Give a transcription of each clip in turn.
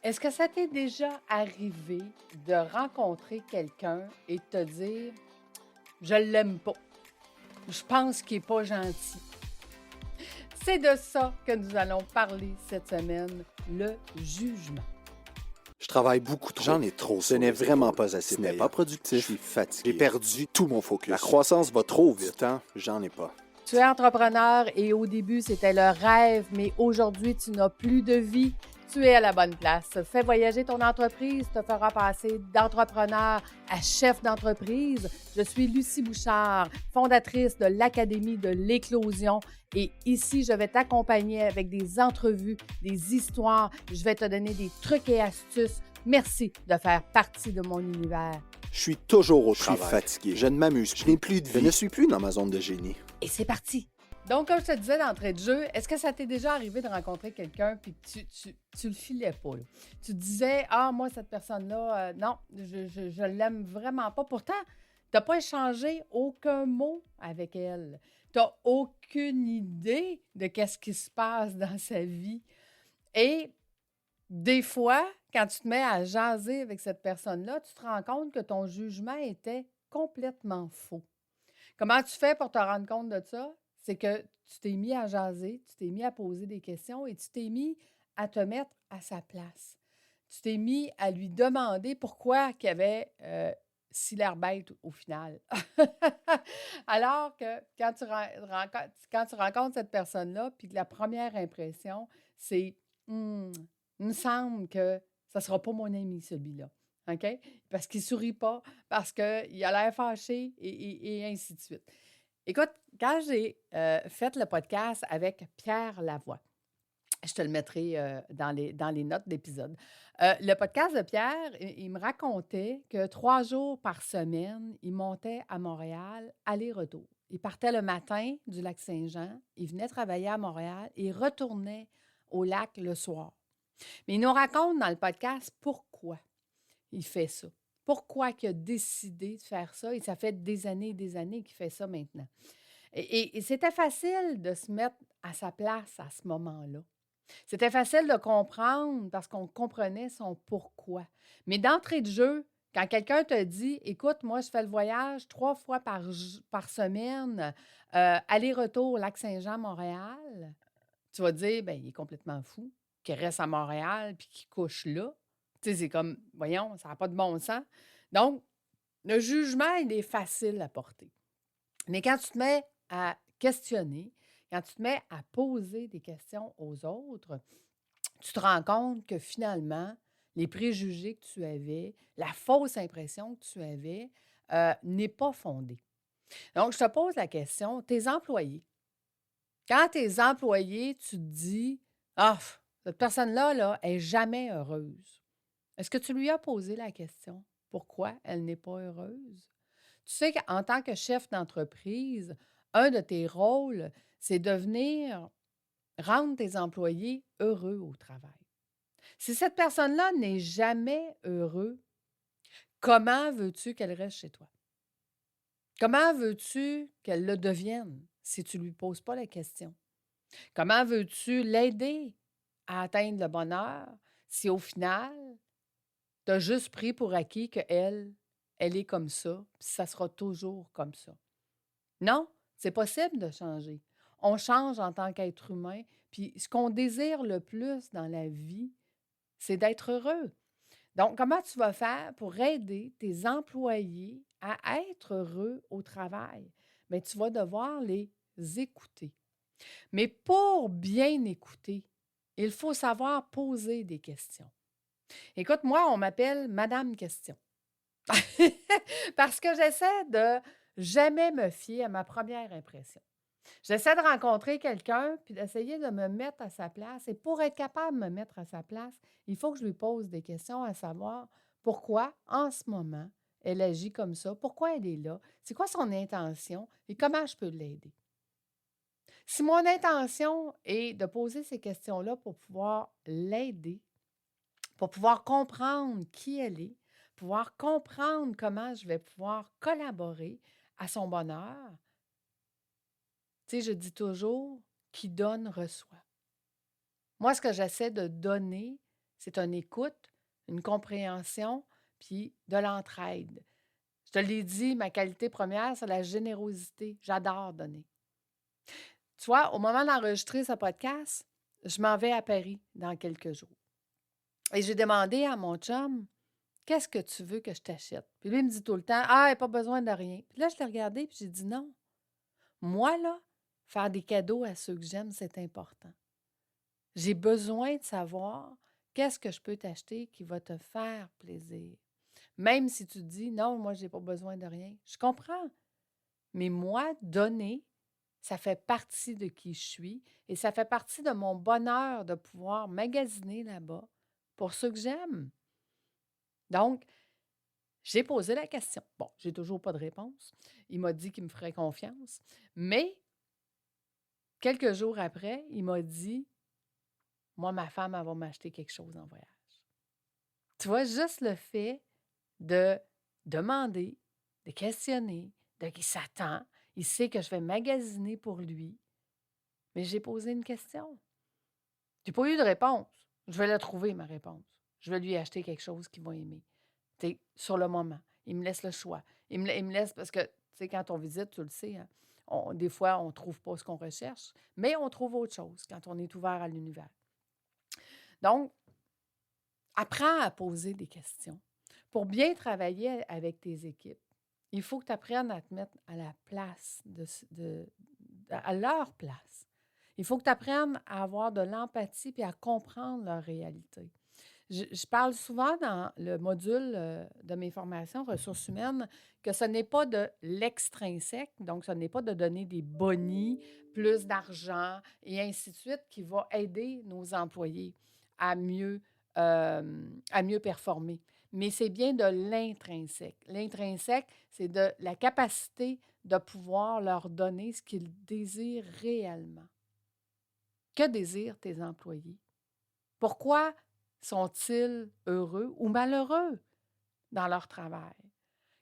Est-ce que ça t'est déjà arrivé de rencontrer quelqu'un et de te dire je l'aime pas, je pense qu'il est pas gentil? C'est de ça que nous allons parler cette semaine, le jugement. Je travaille beaucoup trop. J'en ai trop Ce sur n'est les vraiment épaules. pas assez Ce n'est payant. pas productif. Je suis J'ai fatigué. perdu tout mon focus. La croissance va trop Du vite. temps, j'en ai pas. Tu es entrepreneur et au début, c'était le rêve, mais aujourd'hui, tu n'as plus de vie. Tu es à la bonne place. Fais voyager ton entreprise, te fera passer d'entrepreneur à chef d'entreprise. Je suis Lucie Bouchard, fondatrice de l'Académie de l'éclosion. Et ici, je vais t'accompagner avec des entrevues, des histoires. Je vais te donner des trucs et astuces. Merci de faire partie de mon univers. Je suis toujours au Je suis travail. fatigué. Je ne m'amuse Je plus. n'ai plus de Je vie. ne suis plus dans ma zone de génie. Et c'est parti! Donc, comme je te disais d'entrée de jeu, est-ce que ça t'est déjà arrivé de rencontrer quelqu'un puis que tu le filais pas, là? Tu te disais, ah, moi, cette personne-là, non, je l'aime vraiment pas. Pourtant, tu n'as pas échangé aucun mot avec elle. Tu n'as aucune idée de qu'est-ce qui se passe dans sa vie. Et des fois, quand tu te mets à jaser avec cette personne-là, tu te rends compte que ton jugement était complètement faux. Comment tu fais pour te rendre compte de ça? C'est que tu t'es mis à jaser, tu t'es mis à poser des questions et tu t'es mis à te mettre à sa place. Tu t'es mis à lui demander pourquoi qu'il y avait si l'air bête au final. Alors que quand tu rencontres cette personne-là, puis que la première impression, c'est il me semble que ça ne sera pas mon ami, celui-là. OK? Parce qu'il ne sourit pas, parce qu'il a l'air fâché et ainsi de suite. Écoute, quand j'ai fait le podcast avec Pierre Lavoie, je te le mettrai dans les notes d'épisode. Le podcast de Pierre, il me racontait que 3 jours par semaine, il montait à Montréal, aller-retour. Il partait le matin du lac Saint-Jean, il venait travailler à Montréal et il retournait au lac le soir. Mais il nous raconte dans le podcast pourquoi il fait ça. Pourquoi il a décidé de faire ça? Et ça fait des années et des années qu'il fait ça maintenant. Et c'était facile de se mettre à sa place à ce moment-là. C'était facile de comprendre parce qu'on comprenait son pourquoi. Mais d'entrée de jeu, quand quelqu'un te dit, écoute, moi, je fais le voyage 3 fois par semaine, aller-retour Lac-Saint-Jean-Montréal, tu vas dire, ben, il est complètement fou, qu'il reste à Montréal puis qu'il couche là. Tu sais, c'est comme, voyons, ça n'a pas de bon sens. Donc, le jugement, il est facile à porter. Mais quand tu te mets à questionner, quand tu te mets à poser des questions aux autres, tu te rends compte que finalement, les préjugés que tu avais, la fausse impression que tu avais, n'est pas fondée. Donc, je te pose la question, tes employés, quand tes employés, tu te dis, ah, cette personne-là, là, est jamais heureuse. Est-ce que tu lui as posé la question? Pourquoi elle n'est pas heureuse? Tu sais qu'en tant que chef d'entreprise, un de tes rôles, c'est de venir rendre tes employés heureux au travail. Si cette personne-là n'est jamais heureux, comment veux-tu qu'elle reste chez toi? Comment veux-tu qu'elle le devienne si tu ne lui poses pas la question? Comment veux-tu l'aider à atteindre le bonheur si au final, tu as juste pris pour acquis qu'elle, elle est comme ça, puis ça sera toujours comme ça? Non, c'est possible de changer. On change en tant qu'être humain, puis ce qu'on désire le plus dans la vie, c'est d'être heureux. Donc, comment tu vas faire pour aider tes employés à être heureux au travail? Bien, tu vas devoir les écouter. Mais pour bien écouter, il faut savoir poser des questions. Écoute, moi, on m'appelle Madame Question. Parce que j'essaie de jamais me fier à ma première impression. J'essaie de rencontrer quelqu'un puis d'essayer de me mettre à sa place. Et pour être capable de me mettre à sa place, il faut que je lui pose des questions à savoir pourquoi, en ce moment, elle agit comme ça, pourquoi elle est là, c'est quoi son intention et comment je peux l'aider. Si mon intention est de poser ces questions-là pour pouvoir l'aider, pour pouvoir comprendre qui elle est, pouvoir comprendre comment je vais pouvoir collaborer à son bonheur, tu sais, je dis toujours, qui donne reçoit. Moi, ce que j'essaie de donner, c'est une écoute, une compréhension, puis de l'entraide. Je te l'ai dit, ma qualité première, c'est la générosité. J'adore donner. Tu vois, au moment d'enregistrer ce podcast, je m'en vais à Paris dans quelques jours. Et j'ai demandé à mon chum, qu'est-ce que tu veux que je t'achète? Puis lui, il me dit tout le temps, ah, il n'y a pas besoin de rien. Puis là, je l'ai regardé, puis j'ai dit non. Moi, là, faire des cadeaux à ceux que j'aime, c'est important. J'ai besoin de savoir qu'est-ce que je peux t'acheter qui va te faire plaisir. Même si tu dis, non, moi, je n'ai pas besoin de rien. Je comprends. Mais moi, donner, ça fait partie de qui je suis et ça fait partie de mon bonheur de pouvoir magasiner là-bas pour ceux que j'aime. Donc, j'ai posé la question. Bon, j'ai toujours pas de réponse. Il m'a dit qu'il me ferait confiance. Mais, quelques jours après, il m'a dit, moi, ma femme, elle va m'acheter quelque chose en voyage. Tu vois, juste le fait de demander, de questionner, de qu'il s'attend, il sait que je vais magasiner pour lui, mais j'ai posé une question. J'ai pas eu de réponse. Je vais la trouver, ma réponse. Je vais lui acheter quelque chose qu'il va aimer. Tu sais, sur le moment. Il me laisse le choix. Il me laisse parce que, tu sais, quand on visite, tu le sais, hein, des fois, on ne trouve pas ce qu'on recherche, mais on trouve autre chose quand on est ouvert à l'univers. Donc, apprends à poser des questions. Pour bien travailler avec tes équipes, il faut que tu apprennes à te mettre à la place, à leur place. Il faut que tu apprennes à avoir de l'empathie et à comprendre leur réalité. Je parle souvent dans le module de mes formations ressources humaines que ce n'est pas de l'extrinsèque, donc ce n'est pas de donner des bonis, plus d'argent et ainsi de suite qui va aider nos employés à mieux, à mieux performer. Mais c'est bien de l'intrinsèque. L'intrinsèque, c'est de la capacité de pouvoir leur donner ce qu'ils désirent réellement. Que désirent tes employés? Pourquoi sont-ils heureux ou malheureux dans leur travail?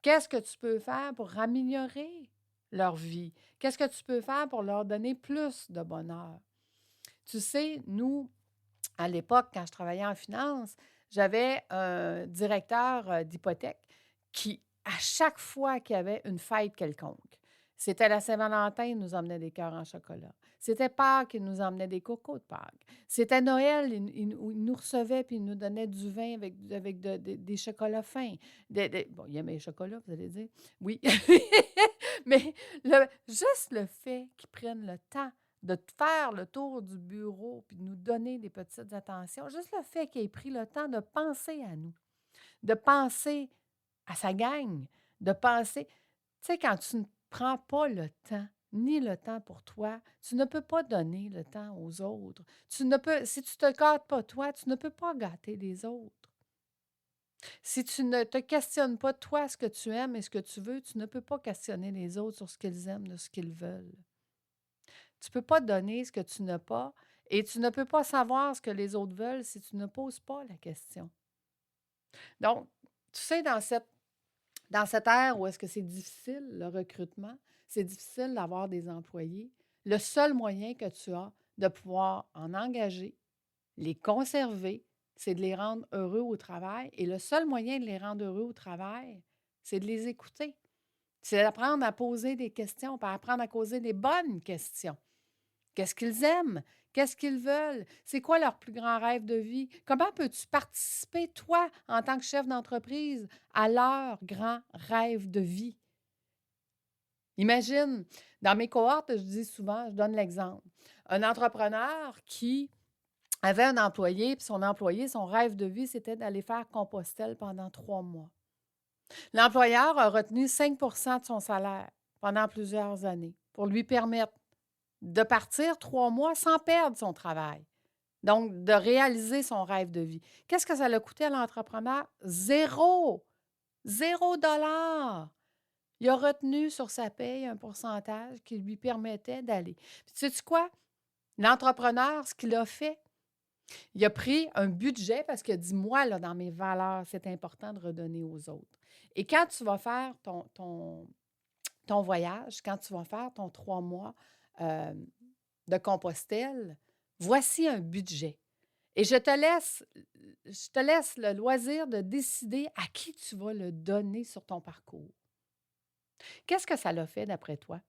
Qu'est-ce que tu peux faire pour améliorer leur vie? Qu'est-ce que tu peux faire pour leur donner plus de bonheur? Tu sais, nous, à l'époque, quand je travaillais en finance, j'avais un directeur d'hypothèque qui, à chaque fois qu'il y avait une fête quelconque, c'était la Saint-Valentin, il nous emmenait des cœurs en chocolat. C'était Pâques, il nous emmenait des cocos de Pâques. C'était Noël, il nous recevait puis il nous donnait du vin avec des chocolats fins. Bon, il aimait les chocolats, vous allez dire. Oui. Mais juste le fait qu'ils prennent le temps de faire le tour du bureau puis de nous donner des petites attentions, juste le fait qu'il ait pris le temps de penser à nous, de penser à sa gang, de penser. Tu sais, quand tu ne prends pas le temps, ni le temps pour toi, tu ne peux pas donner le temps aux autres. Si tu ne te gâtes pas toi, tu ne peux pas gâter les autres. Si tu ne te questionnes pas toi ce que tu aimes et ce que tu veux, tu ne peux pas questionner les autres sur ce qu'ils aiment, de ce qu'ils veulent. Tu ne peux pas donner ce que tu n'as pas et tu ne peux pas savoir ce que les autres veulent si tu ne poses pas la question. Donc, tu sais, dans cette ère où est-ce que c'est difficile, le recrutement, c'est difficile d'avoir des employés, le seul moyen que tu as de pouvoir en engager, les conserver, c'est de les rendre heureux au travail. Et le seul moyen de les rendre heureux au travail, c'est de les écouter. C'est d'apprendre à poser des questions, apprendre à poser des bonnes questions. Qu'est-ce qu'ils aiment? Qu'est-ce qu'ils veulent? C'est quoi leur plus grand rêve de vie? Comment peux-tu participer, toi, en tant que chef d'entreprise, à leur grand rêve de vie? Imagine, dans mes cohortes, je dis souvent, je donne l'exemple, un entrepreneur qui avait un employé, puis son employé, son rêve de vie, c'était d'aller faire Compostelle pendant 3 mois. L'employeur a retenu 5 de son salaire pendant plusieurs années pour lui permettre de partir 3 mois sans perdre son travail. Donc, de réaliser son rêve de vie. Qu'est-ce que ça l'a coûté à l'entrepreneur? Zéro! $0. Il a retenu sur sa paye un pourcentage qui lui permettait d'aller. Puis, sais-tu quoi? L'entrepreneur, ce qu'il a fait, il a pris un budget parce qu'il a dit, moi, là, dans mes valeurs, c'est important de redonner aux autres. Et quand tu vas faire ton voyage, quand tu vas faire ton 3 mois de Compostelle, voici un budget. Et je te laisse le loisir de décider à qui tu vas le donner sur ton parcours. Qu'est-ce que ça l'a fait d'après toi?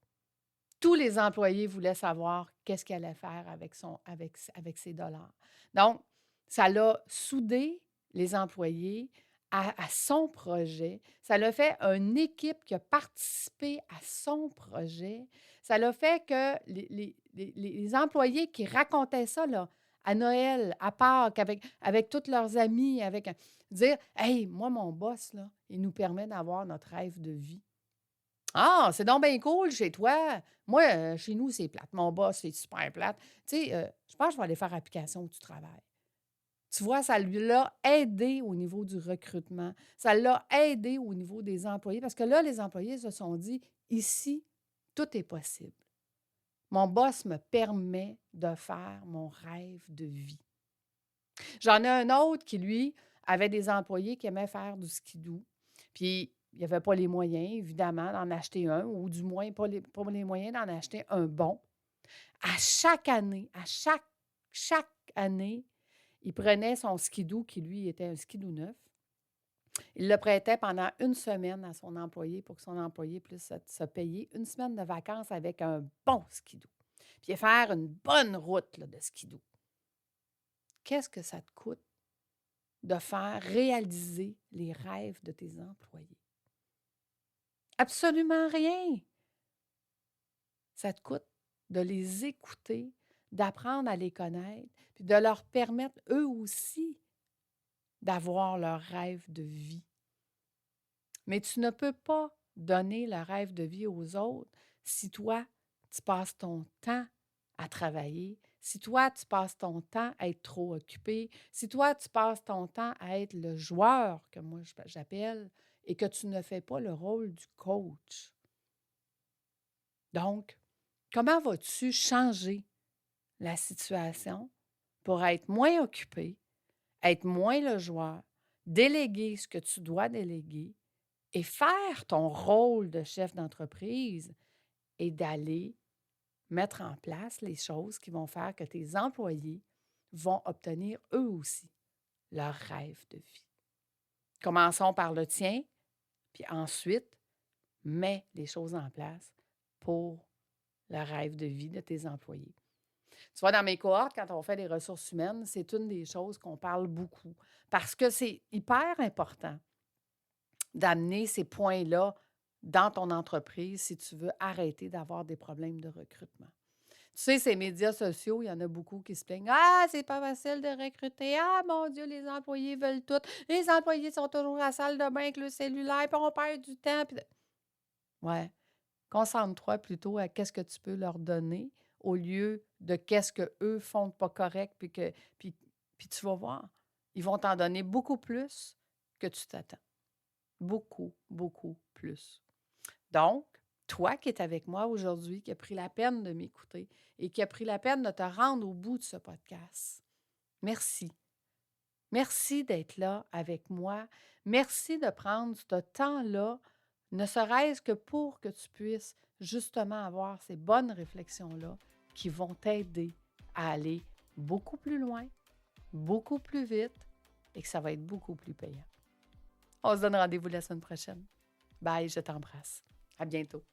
Tous les employés voulaient savoir qu'est-ce qu'il allait faire avec ses dollars. Donc, ça l'a soudé les employés à son projet. Ça l'a fait une équipe qui a participé à son projet. Ça l'a fait que les employés qui racontaient ça là, à Noël, à Pâques, avec tous leurs amis, dire Hey, moi, mon boss, là, il nous permet d'avoir notre rêve de vie. Ah, c'est donc bien cool chez toi. Moi, chez nous, c'est plate. Mon boss, c'est super plate. Tu sais, je pense que je vais aller faire application où tu travailles. Tu vois, ça lui l'a aidé au niveau du recrutement. Ça l'a aidé au niveau des employés parce que là, les employés se sont dit, ici, tout est possible. Mon boss me permet de faire mon rêve de vie. J'en ai un autre qui, lui, avait des employés qui aimaient faire du skidoo. Puis, il n'y avait pas les moyens, évidemment, d'en acheter un, ou du moins pas les moyens d'en acheter un bon. À chaque année, chaque année, il prenait son skidoo, qui lui était un skidoo neuf. Il le prêtait pendant une semaine à son employé pour que son employé puisse se payer une semaine de vacances avec un bon skidoo. Puis faire une bonne route là, de skidoo. Qu'est-ce que ça te coûte de faire réaliser les rêves de tes employés? Absolument rien. Ça te coûte de les écouter, d'apprendre à les connaître, puis de leur permettre eux aussi d'avoir leur rêve de vie. Mais tu ne peux pas donner le rêve de vie aux autres si toi, tu passes ton temps à travailler, si toi, tu passes ton temps à être trop occupé, si toi, tu passes ton temps à être le joueur, que moi j'appelle, et que tu ne fais pas le rôle du coach. Donc, comment vas-tu changer la situation pour être moins occupé, être moins le joueur, déléguer ce que tu dois déléguer et faire ton rôle de chef d'entreprise et d'aller mettre en place les choses qui vont faire que tes employés vont obtenir eux aussi leur rêve de vie. Commençons par le tien, puis ensuite, mets les choses en place pour le rêve de vie de tes employés. Tu vois, dans mes cohortes, quand on fait des ressources humaines, c'est une des choses qu'on parle beaucoup parce que c'est hyper important d'amener ces points-là dans ton entreprise si tu veux arrêter d'avoir des problèmes de recrutement. Tu sais, ces médias sociaux, il y en a beaucoup qui se plaignent. Ah, c'est pas facile de recruter. Ah, mon Dieu, les employés veulent tout. Les employés sont toujours à la salle de bain avec le cellulaire, puis on perd du temps. Ouais. Concentre-toi plutôt à qu'est-ce que tu peux leur donner au lieu de qu'est-ce qu'eux font de pas correct, puis tu vas voir. Ils vont t'en donner beaucoup plus que tu t'attends. Beaucoup, beaucoup plus. Donc, toi qui es avec moi aujourd'hui, qui as pris la peine de m'écouter et qui a pris la peine de te rendre au bout de ce podcast, merci. Merci d'être là avec moi. Merci de prendre ce temps-là, ne serait-ce que pour que tu puisses justement avoir ces bonnes réflexions-là qui vont t'aider à aller beaucoup plus loin, beaucoup plus vite et que ça va être beaucoup plus payant. On se donne rendez-vous la semaine prochaine. Bye, je t'embrasse. À bientôt.